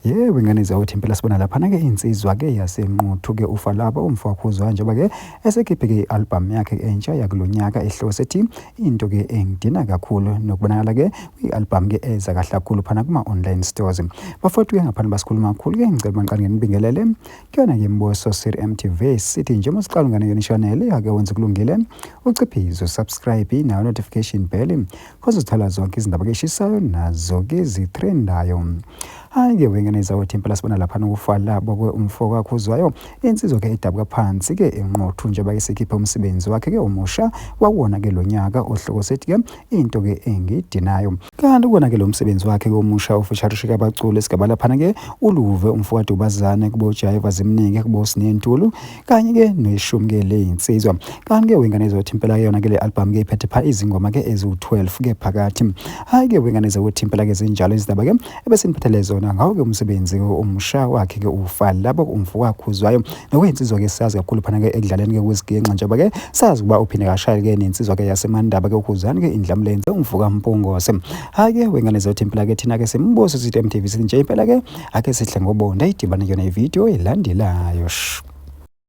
Yebo ingane zawuthi impela sibona lapha ke insizwa ke yasenquthu ke ufa laba umfowakuzwa njengoba ke esekhiphe ke i-album yakhe entsha yakulonyaka ehloko sethi into ke engidina kakhulu nokubonakala ke i-album ke eza kahle kakhulu phana kuma online stores. Bafowethu ke ngaphana basikhuluma kakhulu ke ngicela banqane nginibingelele kuyona ke Mbuso Siri MTV sithi nje masiqala ngane yona channel ake wenze kulungile uciphize subscribe na notification bell cause uthola zonke izindaba ke eshisayo nazo ke zitrendayo. Hayi-ke wengane zawuthi impela sibona lapha ukufa labo umfowakuzwayo insizwa ke edabuka phansi ke enqothu njengoba ke sekhipha umsebenzi wakhe ke omusha wakuwona ke lo nyaka ohloko sethi ke into ke engidinayo. Kanti kuwona ke lo msebenzi wakhe ke omusha ofeaturing abaculi esigaba lapha ke uluve umfowethu ubazane kubo Jive zimningi kubo Sinentulu kanye ke neshumi ke le insizwa. Kanti ke wengane zawuthi impela yona ke le album ke iphethe pha izingoma ke ezu12 ke phakathi. Hayi-ke wengane zawuthi impela ke zinjalo izindaba ke ebese niphathele zona ngawo ke umsebenzi omusha wakhe ke ufa labo umfowakuzwayo nokwensizwa ke sazi kakhulu phana ke ekudlaleni ke kweziginqa njengoba ke sazi ukuba uphinde kashaya ke nensizwa ke yasemandaba ke ukuzana ke indlamlenze umvuka mpongose. Hayi-ke wengane zawuthi impela ke thina ke simbuso sithi MTV sithi nje impela ke ake sihle ngobonda idibane yona ivideo elandelayo.